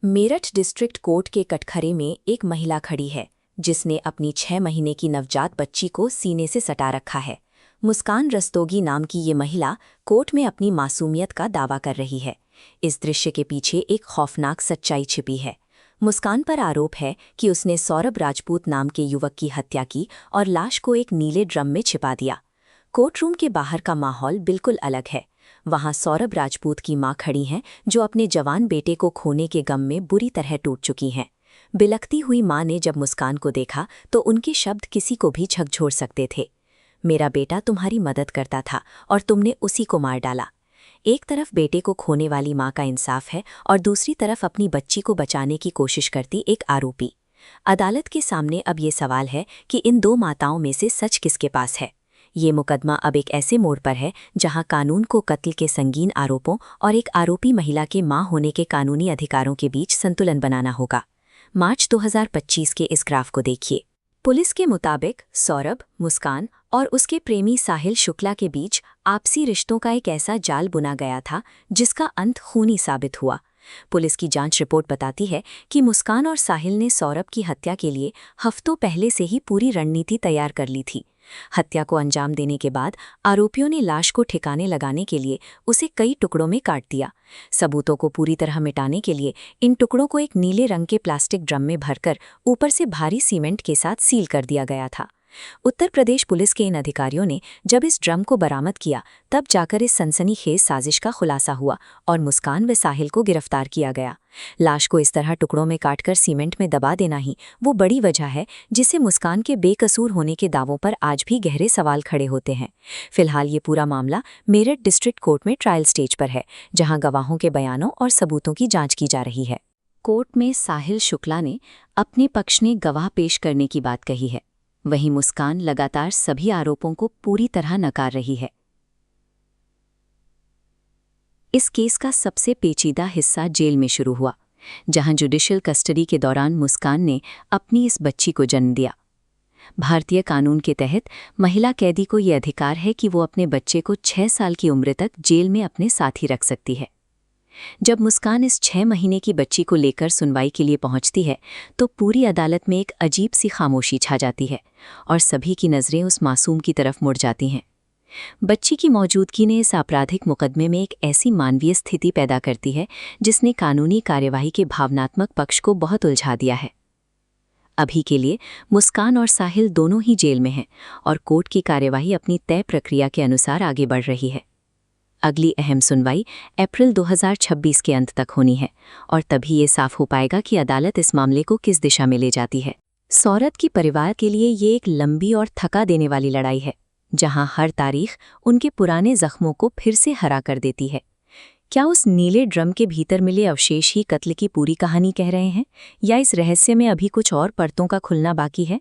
Meerut district court के कटघरे में एक महिला खड़ी है जिसने अपनी 6 महीने की नवजात बच्ची को सीने से सटा रखा है। मुस्कान रस्तोगी नाम की ये महिला कोर्ट में अपनी मासूमियत का दावा कर रही है। इस दृश्य के पीछे एक खौफनाक सच्चाई छिपी है। मुस्कान पर आरोप है कि उसने सौरभ राजपूत नाम के युवक की हत्या की और लाश को एक नीले ड्रम में छिपा दिया। कोर्टरूम के बाहर का माहौल बिल्कुल अलग है। वहां सौरभ राजपूत की मां खड़ी हैं जो अपने जवान बेटे को खोने के गम में बुरी तरह टूट चुकी हैं। बिलखती हुई मां ने जब मुस्कान को देखा तो उनके शब्द किसी को भी झकझोर सकते थे। मेरा बेटा तुम्हारी मदद करता था और तुमने उसी को मार डाला। एक तरफ बेटे को खोने वाली मां का इंसाफ है और दूसरी तरफ अपनी बच्ची को बचाने की कोशिश करती एक आरोपी। अदालत के सामने अब ये सवाल है कि इन दो माताओं में से सच किसके पास है। ये मुकदमा अब एक ऐसे मोड़ पर है जहां कानून को कत्ल के संगीन आरोपों और एक आरोपी महिला के मां होने के कानूनी अधिकारों के बीच संतुलन बनाना होगा। मार्च 2025 के इस ग्राफ को देखिए। पुलिस के मुताबिक सौरभ, मुस्कान और उसके प्रेमी साहिल शुक्ला के बीच आपसी रिश्तों का एक ऐसा जाल बुना गया था जिसका अंत खूनी साबित हुआ। पुलिस की जांच रिपोर्ट बताती है कि मुस्कान और साहिल ने सौरभ की हत्या के लिए हफ्तों पहले से ही पूरी रणनीति तैयार कर ली थी। हत्या को अंजाम देने के बाद आरोपियों ने लाश को ठिकाने लगाने के लिए उसे कई टुकड़ों में काट दिया। सबूतों को पूरी तरह मिटाने के लिए इन टुकड़ों को एक नीले रंग के प्लास्टिक ड्रम में भरकर ऊपर से भारी सीमेंट के साथ सील कर दिया गया था। उत्तर प्रदेश पुलिस के इन अधिकारियों ने जब इस ड्रम को बरामद किया तब जाकर इस सनसनीखेज साजिश का खुलासा हुआ और मुस्कान व साहिल को गिरफ्तार किया गया। लाश को इस तरह टुकड़ों में काटकर सीमेंट में दबा देना ही वो बड़ी वजह है जिससे मुस्कान के बेकसूर होने के दावों पर आज भी गहरे सवाल खड़े होते हैं। फिलहाल ये पूरा मामला मेरठ डिस्ट्रिक्ट कोर्ट में ट्रायल स्टेज पर है, जहां गवाहों के बयानों और सबूतों की जांच की जा रही है। कोर्ट में साहिल शुक्ला ने अपने पक्ष में गवाह पेश करने की बात कही है, वहीं मुस्कान लगातार सभी आरोपों को पूरी तरह नकार रही है। इस केस का सबसे पेचीदा हिस्सा जेल में शुरू हुआ, जहां जुडिशियल कस्टडी के दौरान मुस्कान ने अपनी इस बच्ची को जन्म दिया। भारतीय कानून के तहत महिला कैदी को यह अधिकार है कि वो अपने बच्चे को 6 साल की उम्र तक जेल में अपने साथ ही रख सकती है। जब मुस्कान इस 6 महीने की बच्ची को लेकर सुनवाई के लिए पहुंचती है तो पूरी अदालत में एक अजीब सी खामोशी छा जाती है और सभी की नज़रें उस मासूम की तरफ मुड़ जाती हैं। बच्ची की मौजूदगी ने इस आपराधिक मुकदमे में एक ऐसी मानवीय स्थिति पैदा करती है जिसने कानूनी कार्यवाही के भावनात्मक पक्ष को बहुत उलझा दिया है। अभी के लिए मुस्कान और साहिल दोनों ही जेल में हैं और कोर्ट की कार्यवाही अपनी तय प्रक्रिया के अनुसार आगे बढ़ रही है। अगली अहम सुनवाई अप्रैल 2026 के अंत तक होनी है और तभी ये साफ हो पाएगा कि अदालत इस मामले को किस दिशा में ले जाती है। सौरभ की परिवार के लिए ये एक लंबी और थका देने वाली लड़ाई है, जहां हर तारीख उनके पुराने जख्मों को फिर से हरा कर देती है। क्या उस नीले ड्रम के भीतर मिले अवशेष ही कत्ल की पूरी कहानी कह रहे हैं, या इस रहस्य में अभी कुछ और परतों का खुलना बाकी है?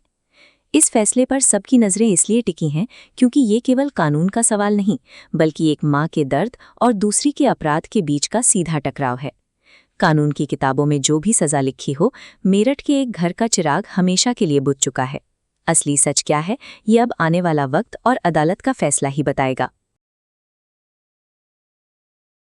इस फैसले पर सबकी नज़रें इसलिए टिकी हैं क्योंकि ये केवल कानून का सवाल नहीं, बल्कि एक माँ के दर्द और दूसरी के अपराध के बीच का सीधा टकराव है। कानून की किताबों में जो भी सज़ा लिखी हो, मेरठ के एक घर का चिराग हमेशा के लिए बुझ चुका है। असली सच क्या है, ये अब आने वाला वक्त और अदालत का फैसला ही बताएगा।